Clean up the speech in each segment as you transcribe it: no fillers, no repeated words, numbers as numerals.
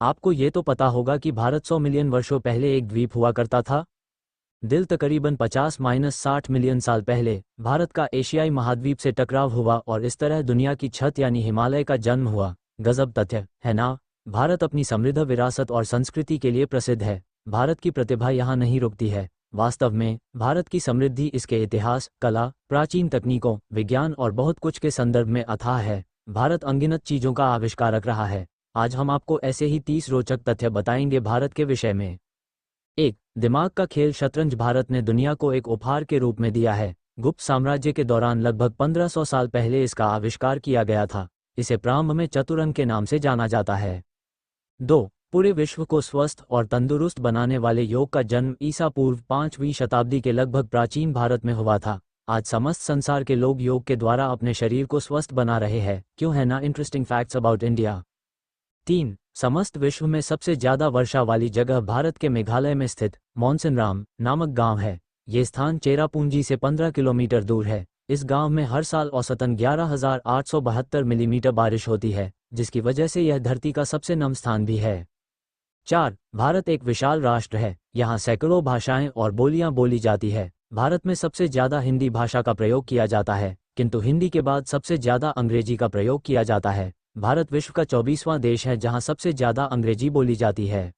आपको ये तो पता होगा कि भारत 100 मिलियन वर्षों पहले एक द्वीप हुआ करता था। दिल तकरीबन 50-60 मिलियन साल पहले भारत का एशियाई महाद्वीप से टकराव हुआ और इस तरह दुनिया की छत यानी हिमालय का जन्म हुआ। गजब तथ्य है ना। भारत अपनी समृद्ध विरासत और संस्कृति के लिए प्रसिद्ध है। भारत की प्रतिभा यहाँ नहीं रुकती है। वास्तव में भारत की समृद्धि इसके इतिहास, कला, प्राचीन तकनीकों, विज्ञान और बहुत कुछ के संदर्भ में अथाह है। भारत अनगिनत चीजों का आविष्कारक रहा है। आज हम आपको ऐसे ही 30 रोचक तथ्य बताएंगे भारत के विषय में। 1. दिमाग का खेल शतरंज भारत ने दुनिया को एक उपहार के रूप में दिया है। गुप्त साम्राज्य के दौरान लगभग 1500 साल पहले इसका आविष्कार किया गया था। इसे प्रारंभ में चतुरंग के नाम से जाना जाता है। 2. पूरे विश्व को स्वस्थ और तंदुरुस्त बनाने वाले योग का जन्म ईसा पूर्व 5वीं शताब्दी के लगभग प्राचीन भारत में हुआ था। आज समस्त संसार के लोग योग के द्वारा अपने शरीर को स्वस्थ बना रहे हैं। क्यों है ना इंटरेस्टिंग फैक्ट्स अबाउट इंडिया। 3. समस्त विश्व में सबसे ज्यादा वर्षा वाली जगह भारत के मेघालय में स्थित मौनसिनराम नामक गांव है। ये स्थान चेरापूंजी से 15 किलोमीटर दूर है। इस गांव में हर साल औसतन 11,872 मिलीमीटर बारिश होती है, जिसकी वजह से यह धरती का सबसे नम स्थान भी है। 4. भारत एक विशाल राष्ट्र है। यहाँ सैकड़ों भाषाएं और बोलियां बोली जाती है। भारत में सबसे ज्यादा हिंदी भाषा का प्रयोग किया जाता है, किंतु हिंदी के बाद सबसे ज्यादा अंग्रेजी का प्रयोग किया जाता है। भारत विश्व का 24वां देश है जहां सबसे ज्यादा अंग्रेजी बोली जाती है।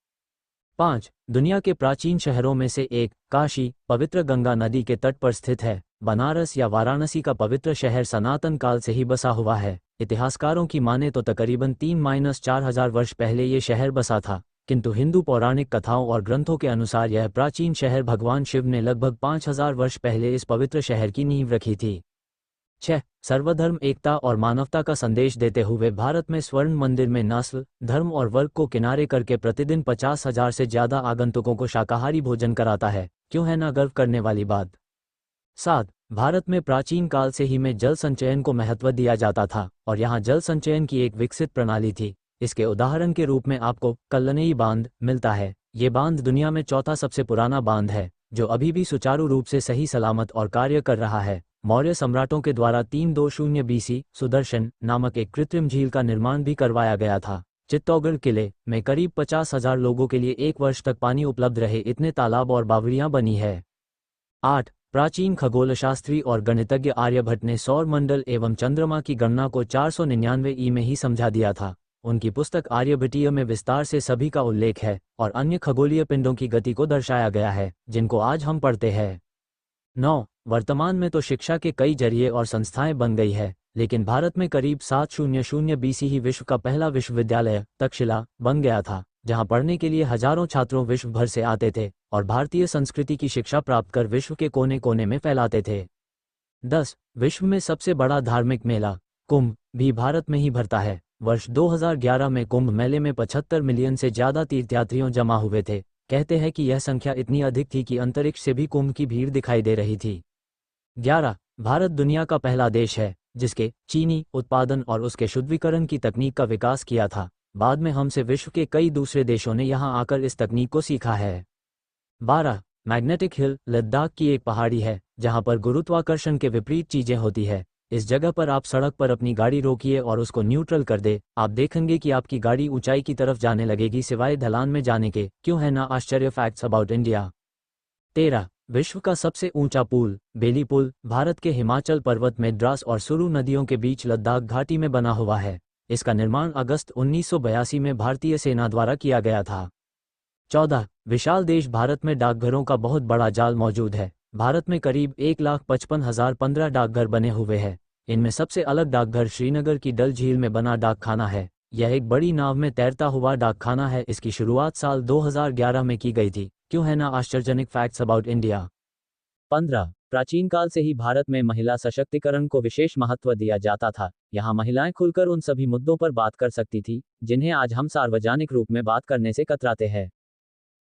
5. दुनिया के प्राचीन शहरों में से एक काशी पवित्र गंगा नदी के तट पर स्थित है। बनारस या वाराणसी का पवित्र शहर सनातन काल से ही बसा हुआ है। इतिहासकारों की माने तो तकरीबन 3-4000 वर्ष पहले ये शहर बसा था, किंतु हिंदू पौराणिक कथाओं और ग्रंथों के अनुसार यह प्राचीन शहर भगवान शिव ने लगभग 5000 वर्ष पहले इस पवित्र शहर की नींव रखी थी। 6. सर्वधर्म एकता और मानवता का संदेश देते हुए भारत में स्वर्ण मंदिर में नस्ल, धर्म और वर्ग को किनारे करके प्रतिदिन 50,000 से ज्यादा आगंतुकों को शाकाहारी भोजन कराता है। क्यों है ना गर्व करने वाली बात। 7. भारत में प्राचीन काल से ही में जल संचयन को महत्व दिया जाता था और यहाँ जल संचयन की एक विकसित प्रणाली थी। इसके उदाहरण के रूप में आपको कल्लनेई बांध मिलता है। ये बांध दुनिया में चौथा सबसे पुराना बांध है, जो अभी भी सुचारू रूप से सही सलामत और कार्य कर रहा है। मौर्य सम्राटों के द्वारा 320 BC सुदर्शन नामक एक कृत्रिम झील का निर्माण भी करवाया गया था। चित्तौड़गढ़ किले में करीब 50,000 लोगों के लिए एक वर्ष तक पानी उपलब्ध रहे इतने तालाब और बावड़ियां बनी है। 8. प्राचीन खगोलशास्त्री और गणितज्ञ आर्यभट्ट ने सौर मंडल एवं चंद्रमा की गणना को 499 ई में ही समझा दिया था। उनकी पुस्तक आर्यभट्टीय में विस्तार से सभी का उल्लेख है और अन्य खगोलीय पिंडों की गति को दर्शाया गया है, जिनको आज हम पढ़ते हैं। 9. वर्तमान में तो शिक्षा के कई जरिए और संस्थाएं बन गई है, लेकिन भारत में करीब 700 BC ही विश्व का पहला विश्वविद्यालय तक्षशिला बन गया था, जहां पढ़ने के लिए हजारों छात्रों विश्व भर से आते थे और भारतीय संस्कृति की शिक्षा प्राप्त कर विश्व के कोने कोने में फैलाते थे। 10. विश्व में सबसे बड़ा धार्मिक मेला कुंभ भी भारत में ही भरता है। वर्ष 2011 में कुंभ मेले में 75 मिलियन से ज्यादा तीर्थयात्रियों जमा हुए थे। कहते हैं कि यह संख्या इतनी अधिक थी कि अंतरिक्ष से भी कुंभ की भीड़ दिखाई दे रही थी। 11. भारत दुनिया का पहला देश है जिसके चीनी उत्पादन और उसके शुद्धिकरण की तकनीक का विकास किया था। बाद में हमसे विश्व के कई दूसरे देशों ने यहां आकर इस तकनीक को सीखा है। 12. मैग्नेटिक हिल लद्दाख की एक पहाड़ी है जहां पर गुरुत्वाकर्षण के विपरीत चीजें होती है। इस जगह पर आप सड़क पर अपनी गाड़ी रोकिए और उसको न्यूट्रल कर दे, आप देखेंगे कि आपकी गाड़ी ऊंचाई की तरफ जाने लगेगी सिवाय ढलान में जाने के। क्यों है ना आश्चर्य फैक्ट्स अबाउट इंडिया। 13. विश्व का सबसे ऊंचा पुल बेली पुल भारत के हिमाचल पर्वत में द्रास और सुरु नदियों के बीच लद्दाख घाटी में बना हुआ है। इसका निर्माण अगस्त 1982 में भारतीय सेना द्वारा किया गया था। 14. विशाल देश भारत में डाकघरों का बहुत बड़ा जाल मौजूद है। भारत में करीब 1,55,015 डाकघर बने हुए हैं। इनमें सबसे अलग डाकघर श्रीनगर की डल झील में बना डाकखाना है। यह एक बड़ी नाव में तैरता हुआ डाकखाना है। इसकी शुरुआत साल 2011 में की गई थी। क्यों है ना आश्चर्यजनक फैक्ट्स अबाउट इंडिया। 15. प्राचीन काल से ही भारत में महिला सशक्तिकरण को विशेष महत्व दिया जाता था। यहाँ महिलाएं खुलकर उन सभी मुद्दों पर बात कर सकती थी जिन्हें आज हम सार्वजनिक रूप में बात करने से कतराते हैं।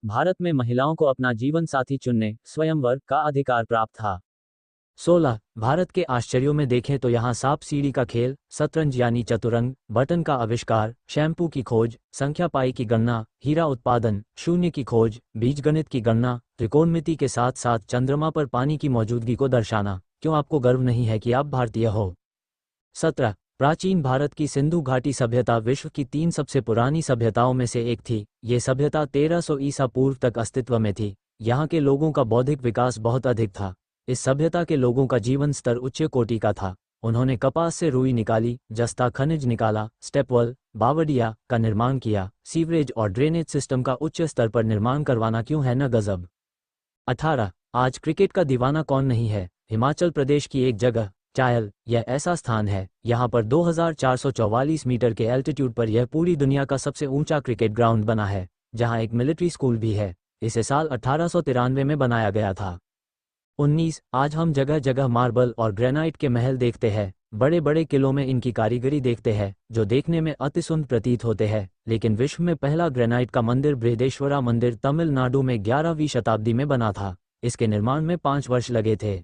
भारत में महिलाओं को अपना जीवन साथी चुनने स्वयंवर का अधिकार प्राप्त था। 16. भारत के आश्चर्यों में देखें तो यहाँ सांप सीढ़ी का खेल, शतरंज यानी चतुरंग, बटन का आविष्कार, शैम्पू की खोज, संख्या पाई की गणना, हीरा उत्पादन, शून्य की खोज, बीजगणित की गणना, त्रिकोणमिति के साथ साथ चंद्रमा पर पानी की मौजूदगी को दर्शाना। क्यों आपको गर्व नहीं है कि आप भारतीय हो। 17. प्राचीन भारत की सिंधु घाटी सभ्यता विश्व की 3 सबसे पुरानी सभ्यताओं में से एक थी। ये सभ्यता 1300 ईसा पूर्व तक अस्तित्व में थी। यहाँ के लोगों का बौद्धिक विकास बहुत अधिक था। इस सभ्यता के लोगों का जीवन स्तर उच्च कोटि का था। उन्होंने कपास से रुई निकाली, जस्ता खनिज निकाला, स्टेपवेल, बावड़िया का निर्माण किया। सीवरेज और ड्रेनेज सिस्टम का उच्च स्तर पर निर्माण करवाना क्यों है न गजब। 18 आज क्रिकेट का दीवाना कौन नहीं है। हिमाचल प्रदेश की एक जगह चायल यह ऐसा स्थान है, यहाँ पर 2444 मीटर के एल्टीट्यूड पर यह पूरी दुनिया का सबसे ऊंचा क्रिकेट ग्राउंड बना है, जहाँ एक मिलिट्री स्कूल भी है। इसे साल 1893 में बनाया गया था। 19 आज हम जगह जगह मार्बल और ग्रेनाइट के महल देखते हैं। बड़े बड़े किलों में इनकी कारीगरी देखते हैं, जो देखने में अति सुंदर प्रतीत होते हैं। लेकिन विश्व में पहला ग्रेनाइट का मंदिर बृहदेश्वरा मंदिर तमिलनाडु में 11वीं शताब्दी में बना था। इसके निर्माण में 5 वर्ष लगे थे।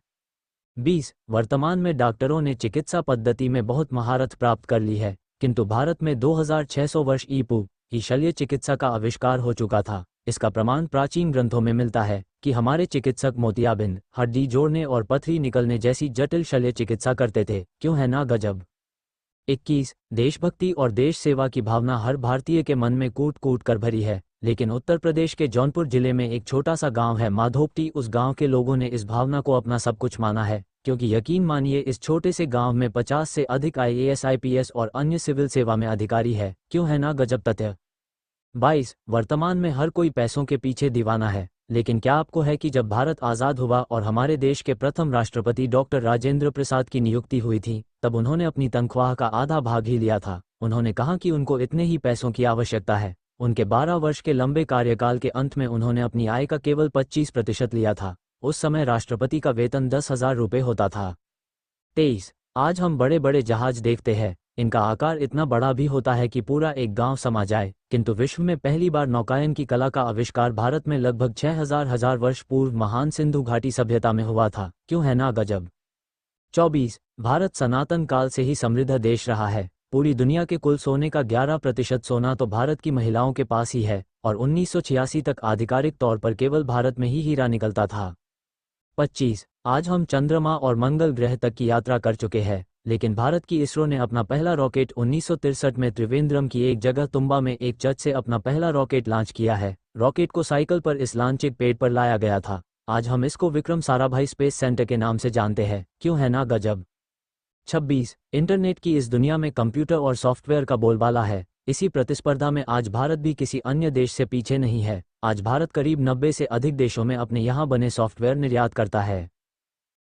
20 वर्तमान में डॉक्टरों ने चिकित्सा पद्धति में बहुत महारत प्राप्त कर ली है, किंतु भारत में 2600 वर्ष ईपू ही शल्य चिकित्सा का आविष्कार हो चुका था। इसका प्रमाण प्राचीन ग्रंथों में मिलता है कि हमारे चिकित्सक मोतियाबिंद, हड्डी जोड़ने और पथरी निकलने जैसी जटिल शल्य चिकित्सा करते थे। क्यों है ना गजब। 21 देशभक्ति और देश सेवा की भावना हर भारतीय के मन में कूट कूट कर भरी है, लेकिन उत्तर प्रदेश के जौनपुर जिले में एक छोटा सा गांव है माधोपटी। उस गांव के लोगों ने इस भावना को अपना सब कुछ माना है, क्योंकि यकीन मानिए इस छोटे से गांव में 50 से अधिक IAS IPS और अन्य सिविल सेवा में अधिकारी है। क्यों है ना गजब तथ्य। 22 वर्तमान में हर कोई पैसों के पीछे दीवाना है, लेकिन क्या आपको है कि जब भारत आज़ाद हुआ और हमारे देश के प्रथम राष्ट्रपति डॉक्टर राजेंद्र प्रसाद की नियुक्ति हुई थी, तब उन्होंने अपनी तनख्वाह का आधा भाग ही लिया था। उन्होंने कहा कि उनको इतने ही पैसों की आवश्यकता है। उनके 12 वर्ष के लंबे कार्यकाल के अंत में उन्होंने अपनी आय का केवल 25% लिया था। उस समय राष्ट्रपति का वेतन 10,000 रुपये होता था। 23 आज हम बड़े बड़े जहाज देखते हैं। इनका आकार इतना बड़ा भी होता है कि पूरा एक गांव समा जाए, किंतु विश्व में पहली बार नौकायन की कला का आविष्कार भारत में लगभग 6000 वर्ष पूर्व महान सिंधु घाटी सभ्यता में हुआ था। क्यों है ना गजब। 24 भारत सनातन काल से ही समृद्ध देश रहा है। पूरी दुनिया के कुल सोने का 11% सोना तो भारत की महिलाओं के पास ही है, और 1986 तक आधिकारिक तौर पर केवल भारत में ही हीरा निकलता था। 25 आज हम चंद्रमा और मंगल ग्रह तक की यात्रा कर चुके हैं, लेकिन भारत की इसरो ने अपना पहला रॉकेट 1963 में त्रिवेंद्रम की एक जगह तुम्बा में एक चर्च से अपना पहला रॉकेट लॉन्च किया है। रॉकेट को साइकिल पर इस लांचिक पेड़ पर लाया गया था। आज हम इसको विक्रम साराभाई स्पेस सेंटर के नाम से जानते हैं। क्यों है ना गजब। 26 इंटरनेट की इस दुनिया में कंप्यूटर और सॉफ्टवेयर का बोलबाला है। इसी प्रतिस्पर्धा में आज भारत भी किसी अन्य देश से पीछे नहीं है। आज भारत करीब 90 से अधिक देशों में अपने यहाँ बने सॉफ्टवेयर निर्यात करता है।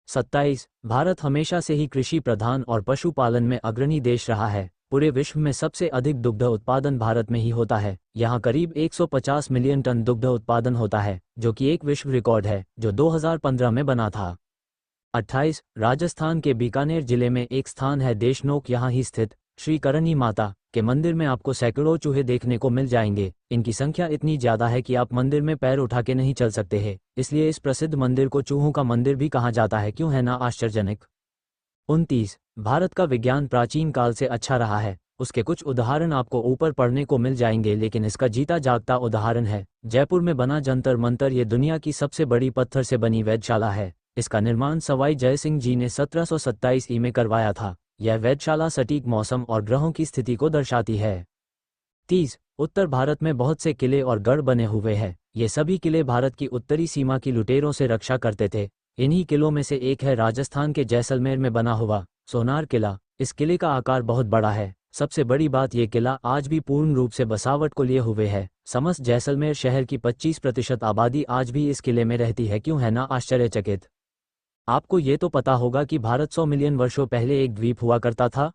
27 भारत हमेशा से ही कृषि प्रधान और पशुपालन में अग्रणी देश रहा है। पूरे विश्व में सबसे अधिक दुग्ध उत्पादन भारत में ही होता है। यहाँ करीब 150 मिलियन टन दुग्ध उत्पादन होता है, जो कि एक विश्व रिकॉर्ड है, जो 2015 में बना था। 28 राजस्थान के बीकानेर जिले में एक स्थान है देशनोक। यहाँ ही स्थित श्री करणी माता के मंदिर में आपको सैकड़ों चूहे देखने को मिल जाएंगे। इनकी संख्या इतनी ज्यादा है कि आप मंदिर में पैर उठा के नहीं चल सकते हैं, इसलिए इस प्रसिद्ध मंदिर को चूहों का मंदिर भी कहा जाता है। क्यों है ना आश्चर्यजनक। 29 भारत का विज्ञान प्राचीन काल से अच्छा रहा है। उसके कुछ उदाहरण आपको ऊपर पढ़ने को मिल जाएंगे, लेकिन इसका जीता जागता उदाहरण है जयपुर में बना जंतर मंतर। ये दुनिया की सबसे बड़ी पत्थर से बनी वेधशाला है। इसका निर्माण सवाई जयसिंह जी ने 1727 में करवाया था। यह वेधशाला सटीक मौसम और ग्रहों की स्थिति को दर्शाती है। 30 उत्तर भारत में बहुत से किले और गढ़ बने हुए हैं। ये सभी किले भारत की उत्तरी सीमा की लुटेरों से रक्षा करते थे। इन्हीं किलों में से एक है राजस्थान के जैसलमेर में बना हुआ सोनार किला। इस किले का आकार बहुत बड़ा है। सबसे बड़ी बात ये किला आज भी पूर्ण रूप से बसावट को लिए हुए है। समस्त जैसलमेर शहर की 25% आबादी आज भी इस किले में रहती है। क्यों है ना आश्चर्यचकित। आपको ये तो पता होगा कि भारत 100 मिलियन वर्षों पहले एक द्वीप हुआ करता था।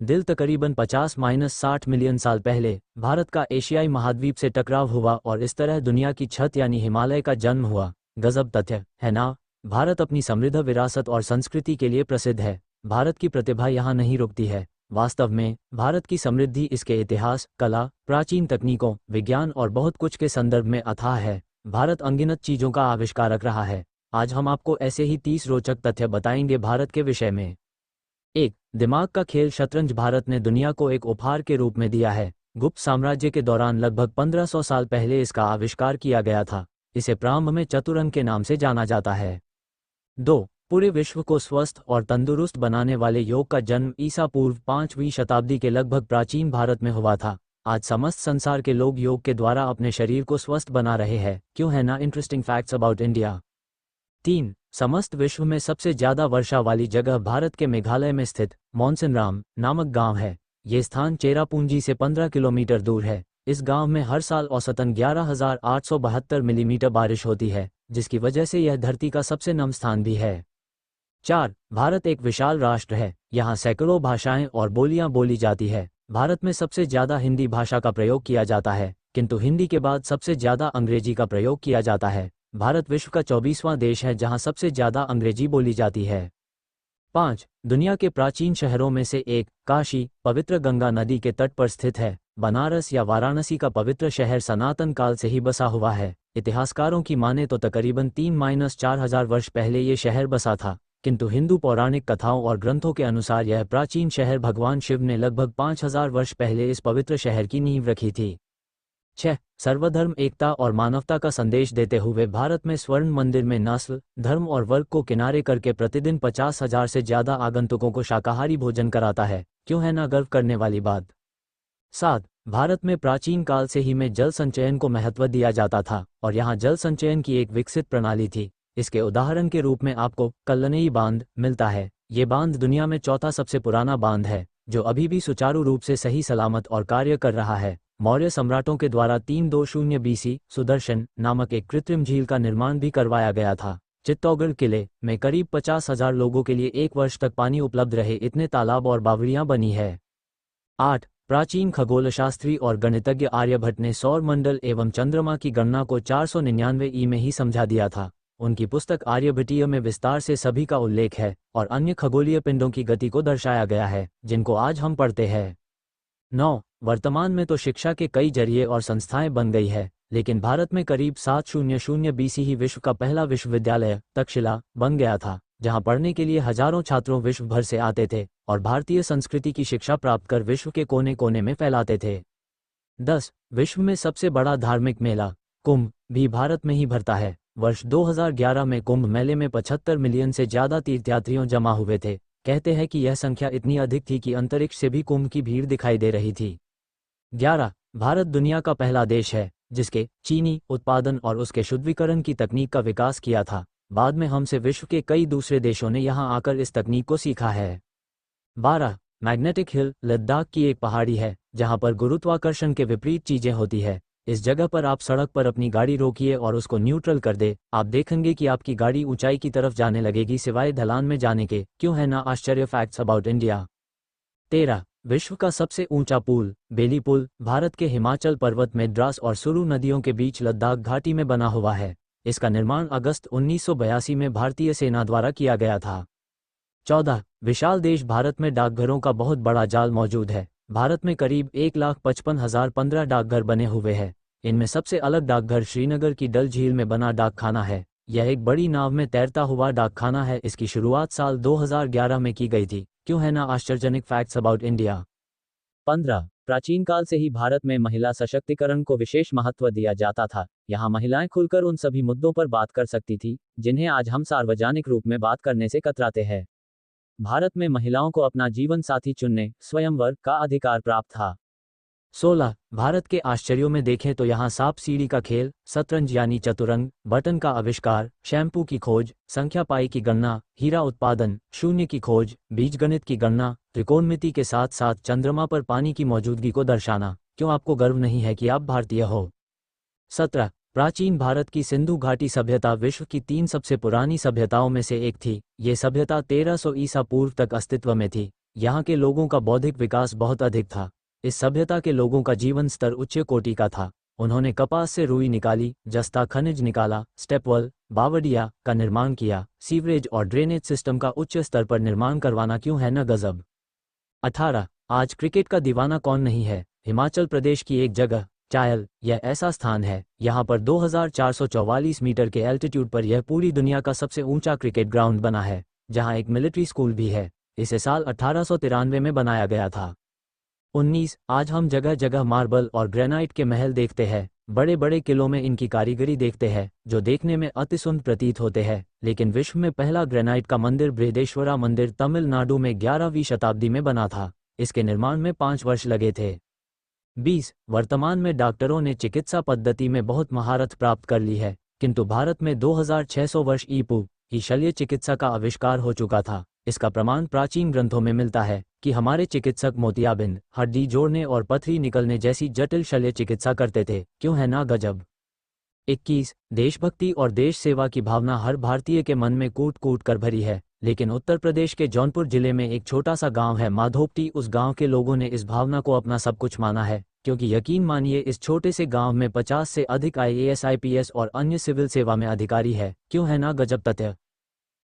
दिल तकरीबन 50-60 मिलियन साल पहले भारत का एशियाई महाद्वीप से टकराव हुआ और इस तरह दुनिया की छत यानी हिमालय का जन्म हुआ। गजब तथ्य है ना। भारत अपनी समृद्ध विरासत और संस्कृति के लिए प्रसिद्ध है। भारत की प्रतिभा यहाँ नहीं रुकती है। वास्तव में भारत की समृद्धि इसके इतिहास, कला, प्राचीन तकनीकों, विज्ञान और बहुत कुछ के संदर्भ में अथाह है। भारत अनगिनत चीजों का आविष्कारक रहा है। आज हम आपको ऐसे ही 30 रोचक तथ्य बताएंगे भारत के विषय में। 1. दिमाग का खेल शतरंज भारत ने दुनिया को एक उपहार के रूप में दिया है। गुप्त साम्राज्य के दौरान लगभग 1500 साल पहले इसका आविष्कार किया गया था। इसे प्रारंभ में चतुरंग के नाम से जाना जाता है। 2. पूरे विश्व को स्वस्थ और तंदुरुस्त बनाने वाले योग का जन्म ईसा पूर्व 5वीं शताब्दी के लगभग प्राचीन भारत में हुआ था। आज समस्त संसार के लोग योग के द्वारा अपने शरीर को स्वस्थ बना रहे हैं। क्यों है ना इंटरेस्टिंग फैक्ट्स अबाउट इंडिया। 3. समस्त विश्व में सबसे ज्यादा वर्षा वाली जगह भारत के मेघालय में स्थित मौनसिनराम नामक गांव है। ये स्थान चेरापूंजी से 15 किलोमीटर दूर है। इस गांव में हर साल औसतन 11,872 मिलीमीटर बारिश होती है, जिसकी वजह से यह धरती का सबसे नम स्थान भी है। 4. भारत एक विशाल राष्ट्र है। यहाँ सैकड़ों भाषाएं और बोलियां बोली जाती है। भारत में सबसे ज्यादा हिंदी भाषा का प्रयोग किया जाता है, किंतु हिंदी के बाद सबसे ज्यादा अंग्रेजी का प्रयोग किया जाता है। भारत विश्व का 24वां देश है जहां सबसे ज्यादा अंग्रेजी बोली जाती है। 5. दुनिया के प्राचीन शहरों में से एक काशी पवित्र गंगा नदी के तट पर स्थित है। बनारस या वाराणसी का पवित्र शहर सनातन काल से ही बसा हुआ है। इतिहासकारों की माने तो तकरीबन 3-4 हजार वर्ष पहले ये शहर बसा था, किंतु हिंदू पौराणिक कथाओं और ग्रंथों के अनुसार यह प्राचीन शहर भगवान शिव ने लगभग 5000 वर्ष पहले इस पवित्र शहर की नींव रखी थी। 6. सर्वधर्म एकता और मानवता का संदेश देते हुए भारत में स्वर्ण मंदिर में नस्ल, धर्म और वर्ग को किनारे करके प्रतिदिन 50,000 से ज्यादा आगंतुकों को शाकाहारी भोजन कराता है। क्यों है ना गर्व करने वाली बात। 7. भारत में प्राचीन काल से ही में जल संचयन को महत्व दिया जाता था और यहाँ जल संचयन की एक विकसित प्रणाली थी। इसके उदाहरण के रूप में आपको कल्लनेई बांध मिलता है। ये बांध दुनिया में चौथा सबसे पुराना बांध है, जो अभी भी सुचारू रूप से सही सलामत और कार्य कर रहा है। मौर्य सम्राटों के द्वारा 320 BC सुदर्शन नामक एक कृत्रिम झील का निर्माण भी करवाया गया था। चित्तौड़गढ़ किले में करीब 50,000 लोगों के लिए 1 वर्ष तक पानी उपलब्ध रहे इतने तालाब और बावड़ियां बनी है। 8. प्राचीन खगोलशास्त्री और गणितज्ञ आर्यभट्ट ने सौर मंडल एवं चंद्रमा की गणना को 499 ई में ही समझा दिया था। उनकी पुस्तक आर्यभट्टीय में विस्तार से सभी का उल्लेख है और अन्य खगोलीय पिंडों की गति को दर्शाया गया है, जिनको आज हम पढ़ते हैं। 9. वर्तमान में तो शिक्षा के कई जरिए और संस्थाएं बन गई है, लेकिन भारत में करीब 700 BC ही विश्व का पहला विश्वविद्यालय तक्षशिला बन गया था, जहां पढ़ने के लिए हजारों छात्रों विश्व भर से आते थे और भारतीय संस्कृति की शिक्षा प्राप्त कर विश्व के कोने कोने में फैलाते थे। 10. विश्व में सबसे बड़ा धार्मिक मेला कुंभ भी भारत में ही भरता है। वर्ष 2011 में कुंभ मेले में 75 मिलियन से ज्यादा तीर्थयात्रियों जमा हुए थे। कहते हैं कि यह संख्या इतनी अधिक थी कि अंतरिक्ष से भी कुंभ की भीड़ दिखाई दे रही थी। 11. भारत दुनिया का पहला देश है जिसके चीनी उत्पादन और उसके शुद्धिकरण की तकनीक का विकास किया था। बाद में हमसे विश्व के कई दूसरे देशों ने यहां आकर इस तकनीक को सीखा है। 12. मैग्नेटिक हिल लद्दाख की एक पहाड़ी है जहां पर गुरुत्वाकर्षण के विपरीत चीजें होती है। इस जगह पर आप सड़क पर अपनी गाड़ी रोकिए और उसको न्यूट्रल कर दे, आप देखेंगे कि आपकी गाड़ी ऊंचाई की तरफ जाने लगेगी सिवाय ढलान में जाने के। क्यों है ना आश्चर्य फैक्ट्स अबाउट इंडिया। 13. विश्व का सबसे ऊंचा पुल बेली पुल भारत के हिमाचल पर्वत में द्रास और सुरु नदियों के बीच लद्दाख घाटी में बना हुआ है। इसका निर्माण अगस्त 1982 में भारतीय सेना द्वारा किया गया था। 14. विशाल देश भारत में डाकघरों का बहुत बड़ा जाल मौजूद है। भारत में करीब 1,55,015 डाकघर बने हुए हैं। इनमें सबसे अलग डाकघर श्रीनगर की डल झील में बना डाकखाना है। यह एक बड़ी नाव में तैरता हुआ डाकखाना है। इसकी शुरुआत साल 2011 में की गई थी। क्यों है ना आश्चर्यजनक फैक्ट्स अबाउट इंडिया। 15. प्राचीन काल से ही भारत में महिला सशक्तिकरण को विशेष महत्व दिया जाता था। यहाँ महिलाएं खुलकर उन सभी मुद्दों पर बात कर सकती थी जिन्हें आज हम सार्वजनिक रूप में बात करने से कतराते हैं। भारत में महिलाओं को अपना जीवन साथी चुनने स्वयंवर का अधिकार प्राप्त था। 16. भारत के आश्चर्यों में देखें तो यहाँ सांप सीढ़ी का खेल, शतरंज यानी चतुरंग, बटन का आविष्कार, शैम्पू की खोज, संख्या पाई की गणना, हीरा उत्पादन, शून्य की खोज, बीजगणित की गणना, त्रिकोणमिति के साथ साथ चंद्रमा पर पानी की मौजूदगी को दर्शाना। क्यों आपको गर्व नहीं है कि आप भारतीय हो। 17. प्राचीन भारत की सिंधु घाटी सभ्यता विश्व की 3 सबसे पुरानी सभ्यताओं में से एक थी। ये सभ्यता 1300 ईसा पूर्व तक अस्तित्व में थी। यहाँ के लोगों का बौद्धिक विकास बहुत अधिक था। इस सभ्यता के लोगों का जीवन स्तर उच्च कोटि का था। उन्होंने कपास से रुई निकाली, जस्ता खनिज निकाला, स्टेपवेल बावड़िया का निर्माण किया, सीवरेज और ड्रेनेज सिस्टम का उच्च स्तर पर निर्माण करवाना। क्यों है न गजब। 18. आज क्रिकेट का दीवाना कौन नहीं है। हिमाचल प्रदेश की एक जगह चायल यह ऐसा स्थान है, यहाँ पर 2444 मीटर के एल्टीट्यूड पर यह पूरी दुनिया का सबसे ऊंचा क्रिकेट ग्राउंड बना है, जहाँ एक मिलिट्री स्कूल भी है। इसे साल 1893 में बनाया गया था। 19 आज हम जगह जगह मार्बल और ग्रेनाइट के महल देखते हैं। बड़े बड़े किलों में इनकी कारीगरी देखते हैं जो देखने में अति सुंदर प्रतीत होते हैं। लेकिन विश्व में पहला ग्रेनाइट का मंदिर बृहदेश्वरा मंदिर तमिलनाडु में 11वीं शताब्दी में बना था। इसके निर्माण में 5 वर्ष लगे थे। 20 वर्तमान में डॉक्टरों ने चिकित्सा पद्धति में बहुत महारत प्राप्त कर ली है, किंतु भारत में 2600 वर्ष ईपू ही शल्य चिकित्सा का आविष्कार हो चुका था। इसका प्रमाण प्राचीन ग्रंथों में मिलता है कि हमारे चिकित्सक मोतियाबिंद, हड्डी जोड़ने और पथरी निकलने जैसी जटिल शल्य चिकित्सा करते थे। क्यों है ना गजब। 21 देशभक्ति और देश सेवा की भावना हर भारतीय के मन में कूट कूट कर भरी है, लेकिन उत्तर प्रदेश के जौनपुर जिले में एक छोटा सा गांव है माधोपटी। उस गांव के लोगों ने इस भावना को अपना सब कुछ माना है, क्योंकि यकीन मानिए इस छोटे से गांव में 50 से अधिक IAS IPS और अन्य सिविल सेवा में अधिकारी है। क्यों है ना गजब तथ्य।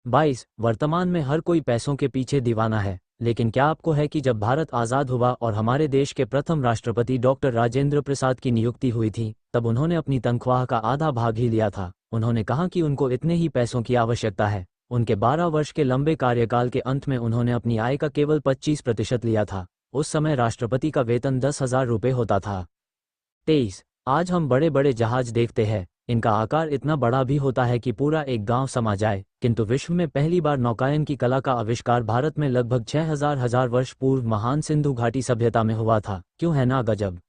22 वर्तमान में हर कोई पैसों के पीछे दीवाना है, लेकिन क्या आपको है कि जब भारत आज़ाद हुआ और हमारे देश के प्रथम राष्ट्रपति डॉक्टर राजेंद्र प्रसाद की नियुक्ति हुई थी, तब उन्होंने अपनी तनख्वाह का आधा भाग ही लिया था। उन्होंने कहा कि उनको इतने ही पैसों की आवश्यकता है। उनके 12 वर्ष के लंबे कार्यकाल के अंत में उन्होंने अपनी आय का केवल 25% लिया था। उस समय राष्ट्रपति का वेतन 10,000 रुपये होता था। 23 आज हम बड़े बड़े जहाज देखते हैं। इनका आकार इतना बड़ा भी होता है कि पूरा एक गांव समा जाए, किंतु विश्व में पहली बार नौकायन की कला का आविष्कार भारत में लगभग 6000 वर्ष पूर्व महान सिंधु घाटी सभ्यता में हुआ था। क्यों है ना गजब।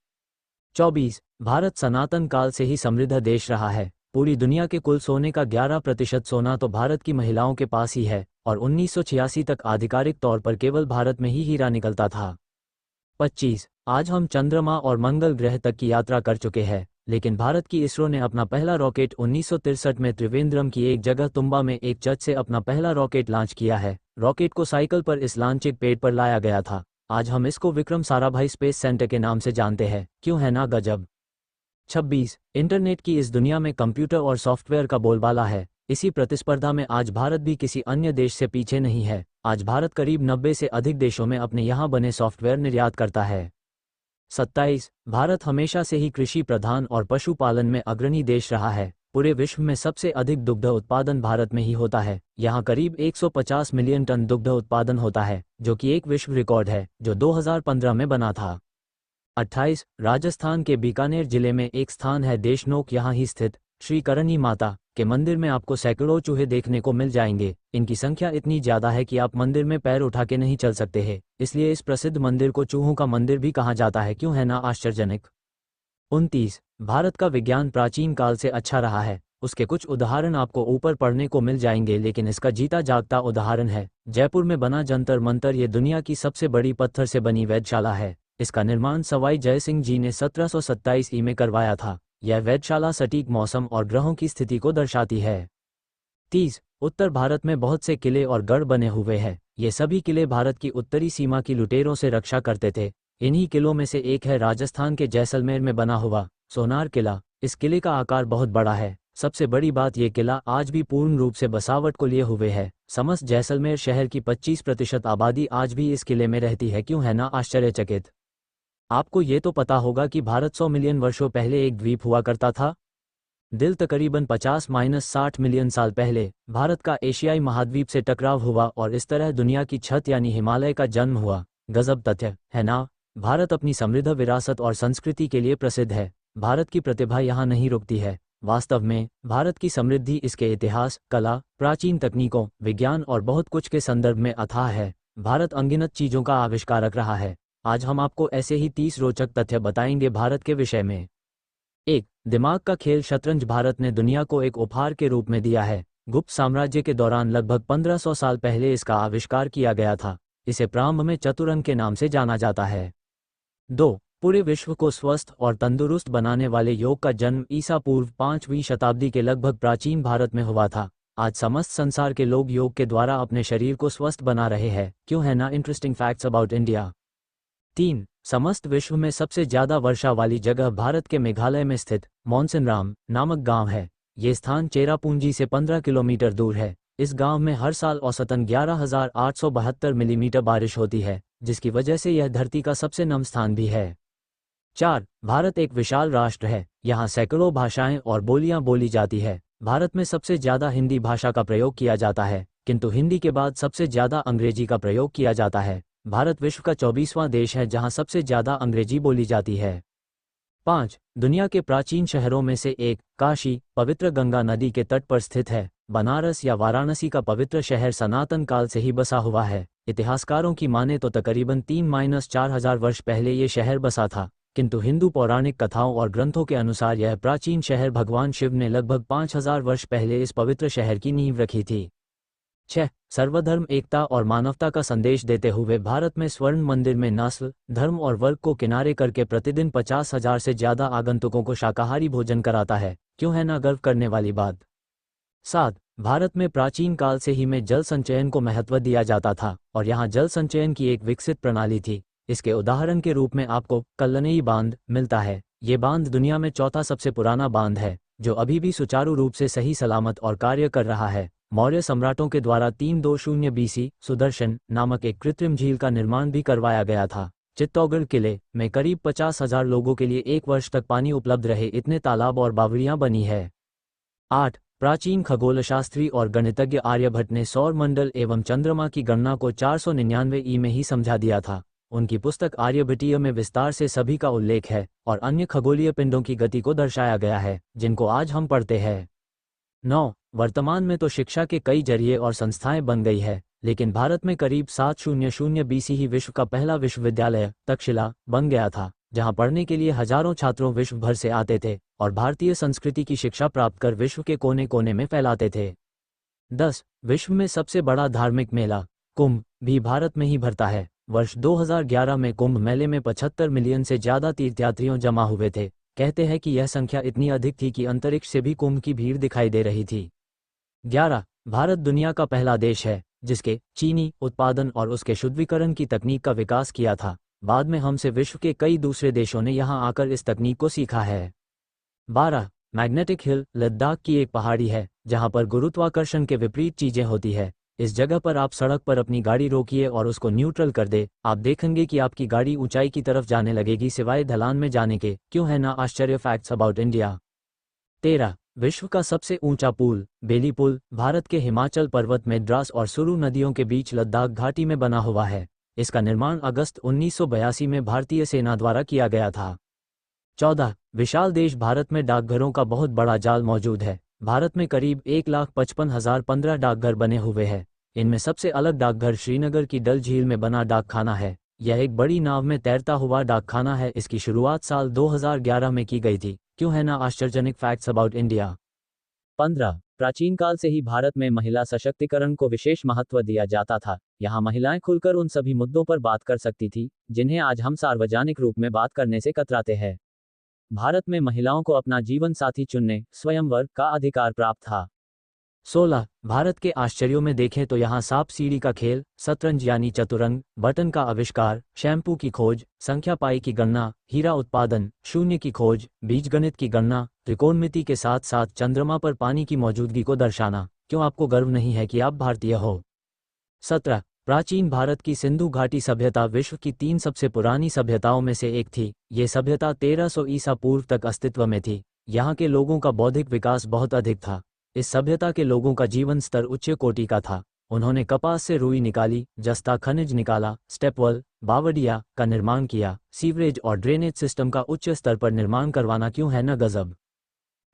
24 भारत सनातन काल से ही समृद्ध देश रहा है। पूरी दुनिया के कुल सोने का 11% सोना तो भारत की महिलाओं के पास ही है, और 1986 तक आधिकारिक तौर पर केवल भारत में ही हीरा निकलता था। 25 आज हम चंद्रमा और मंगल ग्रह तक की यात्रा कर चुके हैं, लेकिन भारत की इसरो ने अपना पहला रॉकेट 1963 में त्रिवेंद्रम की एक जगह तुम्बा में एक चर्च से अपना पहला रॉकेट लॉन्च किया है। रॉकेट को साइकिल पर इस लांचिक पेड़ पर लाया गया था। आज हम इसको विक्रम साराभाई स्पेस सेंटर के नाम से जानते हैं। क्यों है ना गजब। 26 इंटरनेट की इस दुनिया में कंप्यूटर और सॉफ्टवेयर का बोलबाला है। इसी प्रतिस्पर्धा में आज भारत भी किसी अन्य देश से पीछे नहीं है। आज भारत करीब 90 से अधिक देशों में अपने यहाँ बने सॉफ्टवेयर निर्यात करता है। 27 भारत हमेशा से ही कृषि प्रधान और पशुपालन में अग्रणी देश रहा है। पूरे विश्व में सबसे अधिक दुग्ध उत्पादन भारत में ही होता है। यहाँ करीब 150 मिलियन टन दुग्ध उत्पादन होता है, जो कि एक विश्व रिकॉर्ड है जो 2015 में बना था। 28 राजस्थान के बीकानेर जिले में एक स्थान है देशनोक। यहाँ ही स्थित श्री करणी माता के मंदिर में आपको सैकड़ों चूहे देखने को मिल जाएंगे। इनकी संख्या इतनी ज्यादा है कि आप मंदिर में पैर उठा के नहीं चल सकते हैं, इसलिए इस प्रसिद्ध मंदिर को चूहों का मंदिर भी कहा जाता है। क्यों है ना आश्चर्यजनक। 29 भारत का विज्ञान प्राचीन काल से अच्छा रहा है। उसके कुछ उदाहरण आपको ऊपर पढ़ने को मिल जाएंगे, लेकिन इसका जीता जागता उदाहरण है जयपुर में बना जंतर मंतर। ये दुनिया की सबसे बड़ी पत्थर से बनी वेधशाला है। इसका निर्माण सवाई जयसिंह जी ने 1727 ई में करवाया था। यह वेधशाला सटीक मौसम और ग्रहों की स्थिति को दर्शाती है। 30 उत्तर भारत में बहुत से किले और गढ़ बने हुए हैं। ये सभी किले भारत की उत्तरी सीमा की लुटेरों से रक्षा करते थे। इन्हीं किलों में से एक है राजस्थान के जैसलमेर में बना हुआ सोनार किला। इस किले का आकार बहुत बड़ा है। सबसे बड़ी बात ये किला आज भी पूर्ण रूप से बसावट को लिए हुए है। समस्त जैसलमेर शहर की 25% आबादी आज भी इस किले में रहती है। क्यों है ना आश्चर्यचकित। आपको ये तो पता होगा कि भारत 100 मिलियन वर्षों पहले एक द्वीप हुआ करता था। दिल तकरीबन 50-60 मिलियन साल पहले भारत का एशियाई महाद्वीप से टकराव हुआ और इस तरह दुनिया की छत यानी हिमालय का जन्म हुआ। गजब तथ्य है ना। भारत अपनी समृद्ध विरासत और संस्कृति के लिए प्रसिद्ध है। भारत की प्रतिभा यहाँ नहीं रुकती है। वास्तव में भारत की समृद्धि इसके इतिहास, कला, प्राचीन तकनीकों, विज्ञान और बहुत कुछ के संदर्भ में अथाह है। भारत अनगिनत चीजों का आविष्कारक रहा है। आज हम आपको ऐसे ही 30 रोचक तथ्य बताएंगे भारत के विषय में। 1. दिमाग का खेल शतरंज भारत ने दुनिया को एक उपहार के रूप में दिया है। गुप्त साम्राज्य के दौरान लगभग 1500 साल पहले इसका आविष्कार किया गया था। इसे प्रारंभ में चतुरंग के नाम से जाना जाता है। 2. पूरे विश्व को स्वस्थ और तंदुरुस्त बनाने वाले योग का जन्म ईसा पूर्व 5वीं शताब्दी के लगभग प्राचीन भारत में हुआ था। आज समस्त संसार के लोग योग के द्वारा अपने शरीर को स्वस्थ बना रहे हैं। क्यों है ना इंटरेस्टिंग फैक्ट्स अबाउट इंडिया। 3. समस्त विश्व में सबसे ज्यादा वर्षा वाली जगह भारत के मेघालय में स्थित मौनसिनराम नामक गांव है। ये स्थान चेरापूंजी से 15 किलोमीटर दूर है। इस गांव में हर साल औसतन 11,872 मिलीमीटर बारिश होती है, जिसकी वजह से यह धरती का सबसे नम स्थान भी है। 4. भारत एक विशाल राष्ट्र है। यहाँ सैकड़ों भाषाएं और बोलियां बोली जाती है। भारत में सबसे ज्यादा हिंदी भाषा का प्रयोग किया जाता है, किंतु हिंदी के बाद सबसे ज्यादा अंग्रेजी का प्रयोग किया जाता है। भारत विश्व का 24वां देश है जहां सबसे ज़्यादा अंग्रेजी बोली जाती है। 5. दुनिया के प्राचीन शहरों में से एक, काशी, पवित्र गंगा नदी के तट पर स्थित है। बनारस या वाराणसी का पवित्र शहर सनातन काल से ही बसा हुआ है। इतिहासकारों की माने तो तकरीबन 3-4 हजार वर्ष पहले ये शहर बसा था, किंतु हिंदू पौराणिक कथाओं और ग्रंथों के अनुसार यह प्राचीन शहर भगवान शिव ने लगभग 5000 वर्ष पहले इस पवित्र शहर की नींव रखी थी। 6. सर्वधर्म एकता और मानवता का संदेश देते हुए भारत में स्वर्ण मंदिर में नस्ल, धर्म और वर्ग को किनारे करके प्रतिदिन 50,000 से ज़्यादा आगंतुकों को शाकाहारी भोजन कराता है। क्यों है ना गर्व करने वाली बात। 7. भारत में प्राचीन काल से ही में जल संचयन को महत्व दिया जाता था और यहाँ जल संचयन की एक विकसित प्रणाली थी। इसके उदाहरण के रूप में आपको कल्लनेई बांध मिलता है। ये बांध दुनिया में चौथा सबसे पुराना बांध है जो अभी भी सुचारू रूप से सही सलामत और कार्य कर रहा है। मौर्य सम्राटों के द्वारा 320 BC सुदर्शन नामक एक कृत्रिम झील का निर्माण भी करवाया गया था। चित्तौड़गढ़ किले में करीब 50,000 लोगों के लिए 1 वर्ष तक पानी उपलब्ध रहे इतने तालाब और बावड़ियां बनी है। 8. प्राचीन खगोलशास्त्री और गणितज्ञ आर्यभट्ट ने सौर मंडल एवं चंद्रमा की गणना को 499 ई में ही समझा दिया था। उनकी पुस्तक आर्यभट्टीय में विस्तार से सभी का उल्लेख है और अन्य खगोलीय पिंडों की गति को दर्शाया गया है जिनको आज हम पढ़ते हैं। 9. वर्तमान में तो शिक्षा के कई जरिए और संस्थाएं बन गई है, लेकिन भारत में करीब 700 BC ही विश्व का पहला विश्वविद्यालय तक्षशिला बन गया था, जहां पढ़ने के लिए हजारों छात्रों विश्व भर से आते थे और भारतीय संस्कृति की शिक्षा प्राप्त कर विश्व के कोने कोने में फैलाते थे। 10. विश्व में सबसे बड़ा धार्मिक मेला कुंभ भी भारत में ही भरता है। वर्ष 2011 में कुंभ मेले में 75 मिलियन से ज़्यादा तीर्थयात्रियों जमा हुए थे। कहते हैं कि यह संख्या इतनी अधिक थी कि अंतरिक्ष से भी कुंभ की भीड़ दिखाई दे रही थी। 11. भारत दुनिया का पहला देश है जिसके चीनी उत्पादन और उसके शुद्धिकरण की तकनीक का विकास किया था। बाद में हमसे विश्व के कई दूसरे देशों ने यहां आकर इस तकनीक को सीखा है। 12. मैग्नेटिक हिल लद्दाख की एक पहाड़ी है जहां पर गुरुत्वाकर्षण के विपरीत चीजें होती है। इस जगह पर आप सड़क पर अपनी गाड़ी रोकिए और उसको न्यूट्रल कर दे, आप देखेंगे कि आपकी गाड़ी ऊंचाई की तरफ जाने लगेगी सिवाय ढलान में जाने के। क्यों है ना आश्चर्य। Facts about India. 13. विश्व का सबसे ऊंचा पुल बेली पुल भारत के हिमाचल पर्वत में द्रास और सुरु नदियों के बीच लद्दाख घाटी में बना हुआ है। इसका निर्माण अगस्त 1982 में भारतीय सेना द्वारा किया गया था। 14. विशाल देश भारत में डाकघरों का बहुत बड़ा जाल मौजूद है। भारत में करीब 1,55,015 डाकघर बने हुए हैं। इनमें सबसे अलग डाकघर श्रीनगर की डल झील में बना डाकखाना है। यह एक बड़ी नाव में तैरता हुआ डाकखाना है। इसकी शुरुआत साल 2011 में की गई थी। क्यों है ना आश्चर्यजनक। Facts about India. 15. प्राचीन काल से ही भारत में महिला सशक्तिकरण को विशेष महत्व दिया जाता था। यहाँ महिलाएं खुलकर उन सभी मुद्दों पर बात कर सकती थी जिन्हें आज हम सार्वजनिक रूप में बात करने से कतराते हैं। भारत में महिलाओं को अपना जीवन साथी चुनने स्वयंवर का अधिकार प्राप्त था। 16. भारत के आश्चर्यों में देखें तो यहाँ सांप सीढ़ी का खेल, शतरंज यानी चतुरंग, बटन का आविष्कार, शैम्पू की खोज, संख्या पाई की गणना, हीरा उत्पादन, शून्य की खोज, बीजगणित की गणना, त्रिकोणमिति के साथ साथ चंद्रमा पर पानी की मौजूदगी को दर्शाना। क्यों आपको गर्व नहीं है कि आप भारतीय हो। 17. प्राचीन भारत की सिंधु घाटी सभ्यता विश्व की 3 सबसे पुरानी सभ्यताओं में से एक थी। ये सभ्यता 1300 ईसा पूर्व तक अस्तित्व में थी। यहाँ के लोगों का बौद्धिक विकास बहुत अधिक था। इस सभ्यता के लोगों का जीवन स्तर उच्च कोटि का था। उन्होंने कपास से रुई निकाली, जस्ता खनिज निकाला, स्टेपवेल बावड़िया का निर्माण किया, सीवरेज और ड्रेनेज सिस्टम का उच्च स्तर पर निर्माण करवाना। क्यों है न गजब।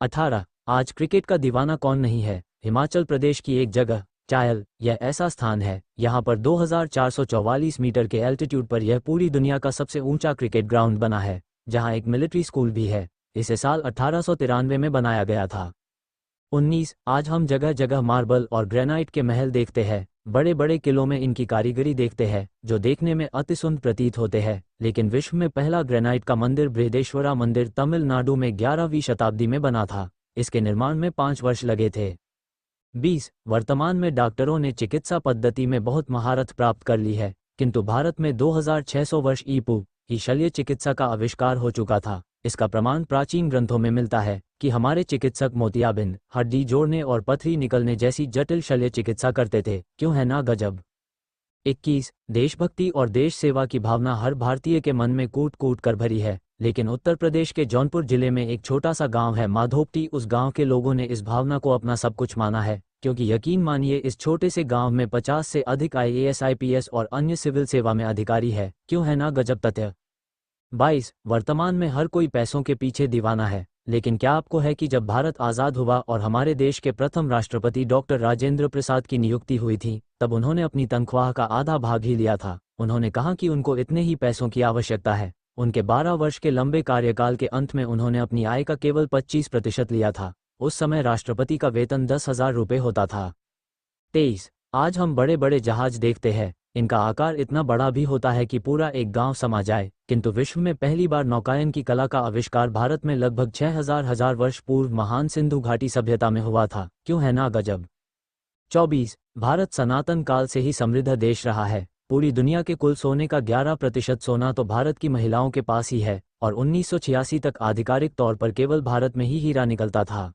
18. आज क्रिकेट का दीवाना कौन नहीं है। हिमाचल प्रदेश की एक जगह चायल यह ऐसा स्थान है, यहाँ पर 2444 मीटर के एल्टीट्यूड पर यह पूरी दुनिया का सबसे ऊंचा क्रिकेट ग्राउंड बना है, जहाँ एक मिलिट्री स्कूल भी है। इसे साल 1893 में बनाया गया था। 19. आज हम जगह जगह मार्बल और ग्रेनाइट के महल देखते हैं। बड़े बड़े किलों में इनकी कारीगरी देखते हैं जो देखने में अति सुंदर प्रतीत होते हैं, लेकिन विश्व में पहला ग्रेनाइट का मंदिर बृहदेश्वरा मंदिर तमिलनाडु में 11वीं शताब्दी में बना था। इसके निर्माण में 5 वर्ष लगे थे। 20. वर्तमान में डॉक्टरों ने चिकित्सा पद्धति में बहुत महारत प्राप्त कर ली है, किंतु भारत में 2600 वर्ष ईपू ही शल्य चिकित्सा का आविष्कार हो चुका था। इसका प्रमाण प्राचीन ग्रंथों में मिलता है कि हमारे चिकित्सक मोतियाबिंद, हड्डी जोड़ने और पथरी निकलने जैसी जटिल शल्य चिकित्सा करते थे। क्यों है ना गजब। 21. देशभक्ति और देश सेवा की भावना हर भारतीय के मन में कूट कूट कर भरी है, लेकिन उत्तर प्रदेश के जौनपुर जिले में एक छोटा सा गांव है माधोपटी। उस गांव के लोगों ने इस भावना को अपना सब कुछ माना है। क्योंकि यकीन मानिए इस छोटे से गांव में 50 से अधिक IAS IPS और अन्य सिविल सेवा में अधिकारी है। क्यों है ना गजब तथ्य। 22 वर्तमान में हर कोई पैसों के पीछे दीवाना है, लेकिन क्या आपको है कि जब भारत आज़ाद हुआ और हमारे देश के प्रथम राष्ट्रपति डॉक्टर राजेंद्र प्रसाद की नियुक्ति हुई थी, तब उन्होंने अपनी तनख्वाह का आधा भाग ही लिया था। उन्होंने कहा कि उनको इतने ही पैसों की आवश्यकता है। उनके 12 वर्ष के लंबे कार्यकाल के अंत में उन्होंने अपनी आय का केवल 25% लिया था। उस समय राष्ट्रपति का वेतन 10,000 रुपये होता था। 23 आज हम बड़े बड़े जहाज देखते हैं, इनका आकार इतना बड़ा भी होता है कि पूरा एक गांव समा जाए, किंतु विश्व में पहली बार नौकायन की कला का आविष्कार भारत में लगभग 6,000 वर्ष पूर्व महान सिंधु घाटी सभ्यता में हुआ था। क्यों है ना गजब। 24 भारत सनातन काल से ही समृद्ध देश रहा है। पूरी दुनिया के कुल सोने का 11% सोना तो भारत की महिलाओं के पास ही है, और 1986 तक आधिकारिक तौर पर केवल भारत में ही हीरा निकलता था।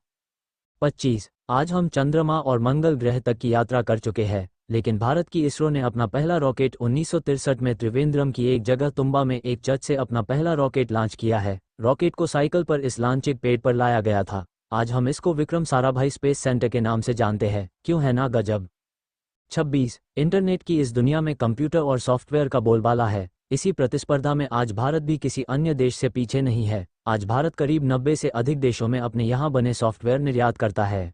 25 आज हम चंद्रमा और मंगल ग्रह तक की यात्रा कर चुके हैं, लेकिन भारत की इसरो ने अपना पहला रॉकेट 1963 में त्रिवेंद्रम की एक जगह तुम्बा में एक चर्च से अपना पहला रॉकेट लॉन्च किया है। रॉकेट को साइकिल पर इस लांचिक पेड़ पर लाया गया था। आज हम इसको विक्रम साराभाई स्पेस सेंटर के नाम से जानते हैं। क्यों है ना गजब। 26 इंटरनेट की इस दुनिया में कंप्यूटर और सॉफ्टवेयर का बोलबाला है। इसी प्रतिस्पर्धा में आज भारत भी किसी अन्य देश से पीछे नहीं है। आज भारत करीब 90 से अधिक देशों में अपने यहाँ बने सॉफ्टवेयर निर्यात करता है।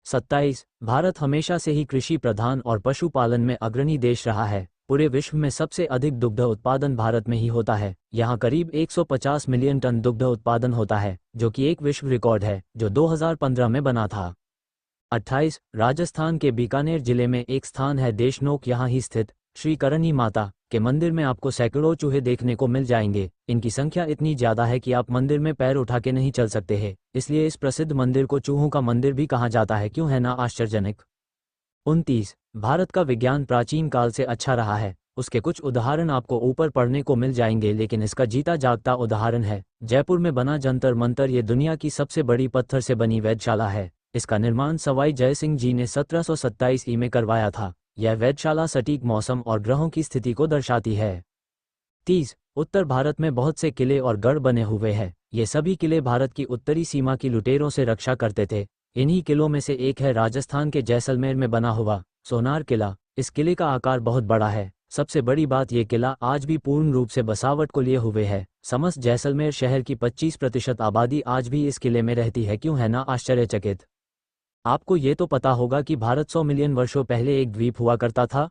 27 भारत हमेशा से ही कृषि प्रधान और पशुपालन में अग्रणी देश रहा है। पूरे विश्व में सबसे अधिक दुग्ध उत्पादन भारत में ही होता है। यहाँ करीब 150 मिलियन टन दुग्ध उत्पादन होता है, जो कि एक विश्व रिकॉर्ड है जो 2015 में बना था। 28 राजस्थान के बीकानेर जिले में एक स्थान है देशनोक, यहाँ ही स्थित श्री करणी माता के मंदिर में आपको सैकड़ों चूहे देखने को मिल जाएंगे। इनकी संख्या इतनी ज्यादा है कि आप मंदिर में पैर उठा के नहीं चल सकते हैं, इसलिए इस प्रसिद्ध मंदिर को चूहों का मंदिर भी कहा जाता है। क्यों है ना आश्चर्यजनक। 29 भारत का विज्ञान प्राचीन काल से अच्छा रहा है। उसके कुछ उदाहरण आपको ऊपर पढ़ने को मिल जाएंगे, लेकिन इसका जीता जागता उदाहरण है जयपुर में बना जंतर मंतर। ये दुनिया की सबसे बड़ी पत्थर से बनी वेधशाला है। इसका निर्माण सवाई जयसिंह जी ने 1727 ई में करवाया था। यह वेधशाला सटीक मौसम और ग्रहों की स्थिति को दर्शाती है। 30 उत्तर भारत में बहुत से किले और गढ़ बने हुए हैं। ये सभी किले भारत की उत्तरी सीमा की लुटेरों से रक्षा करते थे। इन्हीं किलों में से एक है राजस्थान के जैसलमेर में बना हुआ सोनार किला। इस किले का आकार बहुत बड़ा है। सबसे बड़ी बात ये किला आज भी पूर्ण रूप से बसावट को लिए हुए है। समस्त जैसलमेर शहर की 25% आबादी आज भी इस किले में रहती है। क्यों है ना आश्चर्यचकित। आपको ये तो पता होगा कि भारत 100 मिलियन वर्षों पहले एक द्वीप हुआ करता था।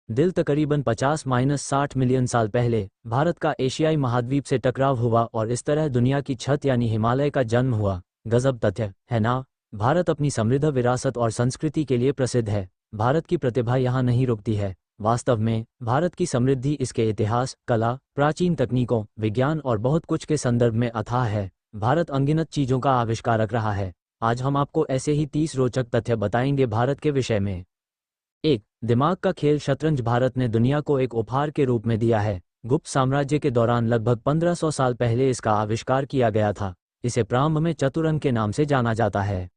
दिल तकरीबन 50-60 मिलियन साल पहले भारत का एशियाई महाद्वीप से टकराव हुआ और इस तरह दुनिया की छत यानी हिमालय का जन्म हुआ। गजब तथ्य है ना। भारत अपनी समृद्ध विरासत और संस्कृति के लिए प्रसिद्ध है। भारत की प्रतिभा यहाँ नहीं रुकती है। वास्तव में भारत की समृद्धि इसके इतिहास, कला, प्राचीन तकनीकों, विज्ञान और बहुत कुछ के संदर्भ में अथाह है। भारत अनगिनत चीजों का आविष्कारक रहा है। आज हम आपको ऐसे ही 30 रोचक तथ्य बताएंगे भारत के विषय में। 1. दिमाग का खेल शतरंज भारत ने दुनिया को एक उपहार के रूप में दिया है। गुप्त साम्राज्य के दौरान लगभग 1500 साल पहले इसका आविष्कार किया गया था। इसे प्रारंभ में चतुरंग के नाम से जाना जाता है।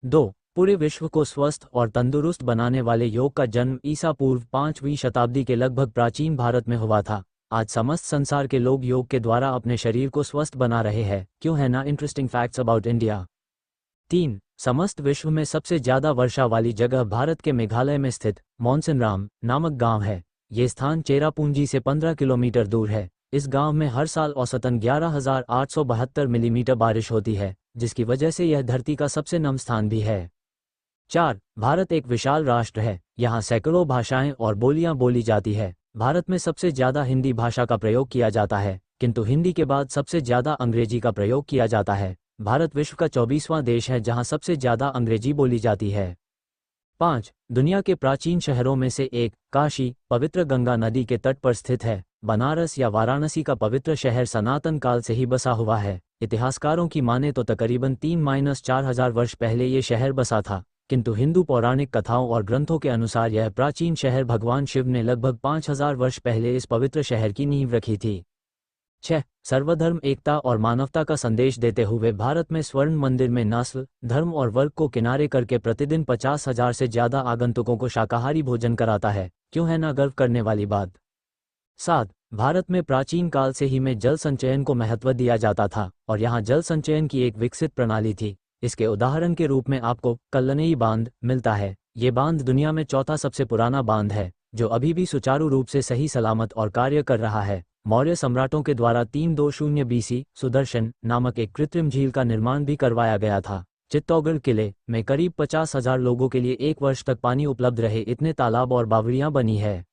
2. पूरे विश्व को स्वस्थ और तंदुरुस्त बनाने वाले योग का जन्म ईसा पूर्व 5वीं शताब्दी के लगभग प्राचीन भारत में हुआ था। आज समस्त संसार के लोग योग के द्वारा अपने शरीर को स्वस्थ बना रहे हैं। क्यों है ना इंटरेस्टिंग फैक्ट्स अबाउट इंडिया। 3. समस्त विश्व में सबसे ज्यादा वर्षा वाली जगह भारत के मेघालय में स्थित मौनसिनराम नामक गांव है। ये स्थान चेरापूंजी से 15 किलोमीटर दूर है। इस गांव में हर साल औसतन 11,872 मिलीमीटर बारिश होती है, जिसकी वजह से यह धरती का सबसे नम स्थान भी है। 4. भारत एक विशाल राष्ट्र है। यहाँ सैकड़ों भाषाएं और बोलियां बोली जाती है। भारत में सबसे ज्यादा हिंदी भाषा का प्रयोग किया जाता है, किंतु हिंदी के बाद सबसे ज्यादा अंग्रेजी का प्रयोग किया जाता है। भारत विश्व का 24वां देश है जहां सबसे ज्यादा अंग्रेजी बोली जाती है। 5. दुनिया के प्राचीन शहरों में से एक काशी पवित्र गंगा नदी के तट पर स्थित है। बनारस या वाराणसी का पवित्र शहर सनातन काल से ही बसा हुआ है। इतिहासकारों की माने तो तकरीबन 3-4000 वर्ष पहले ये शहर बसा था, किंतु हिंदू पौराणिक कथाओं और ग्रंथों के अनुसार यह प्राचीन शहर भगवान शिव ने लगभग 5000 वर्ष पहले इस पवित्र शहर की नींव रखी थी। 6. सर्वधर्म एकता और मानवता का संदेश देते हुए भारत में स्वर्ण मंदिर में नस्ल, धर्म और वर्ग को किनारे करके प्रतिदिन 50,000 से ज्यादा आगंतुकों को शाकाहारी भोजन कराता है। क्यों है ना गर्व करने वाली बात। 7. भारत में प्राचीन काल से ही में जल संचयन को महत्व दिया जाता था और यहाँ जल संचयन की एक विकसित प्रणाली थी। इसके उदाहरण के रूप में आपको कल्लनेई बांध मिलता है। ये बांध दुनिया में चौथा सबसे पुराना बांध है, जो अभी भी सुचारू रूप से सही सलामत और कार्य कर रहा है। मौर्य सम्राटों के द्वारा 320 BC सुदर्शन नामक एक कृत्रिम झील का निर्माण भी करवाया गया था। चित्तौड़गढ़ किले में करीब 50,000 लोगों के लिए 1 वर्ष तक पानी उपलब्ध रहे इतने तालाब और बावड़ियां बनी है।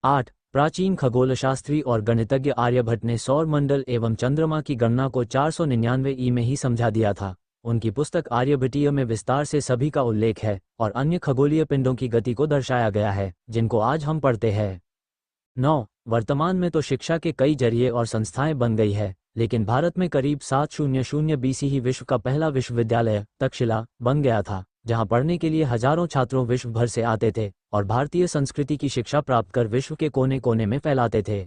8. प्राचीन खगोलशास्त्री और गणितज्ञ आर्यभट्ट ने सौर मंडल एवं चंद्रमा की गणना को 499 ई में ही समझा दिया था। उनकी पुस्तक आर्यभट्टीय में विस्तार से सभी का उल्लेख है और अन्य खगोलीय पिंडों की गति को दर्शाया गया है, जिनको आज हम पढ़ते हैं। 9. वर्तमान में तो शिक्षा के कई जरिए और संस्थाएं बन गई है, लेकिन भारत में करीब 700 BC ही विश्व का पहला विश्वविद्यालय तक्षशिला बन गया था, जहां पढ़ने के लिए हजारों छात्रों विश्व भर से आते थे और भारतीय संस्कृति की शिक्षा प्राप्त कर विश्व के कोने कोने में फैलाते थे।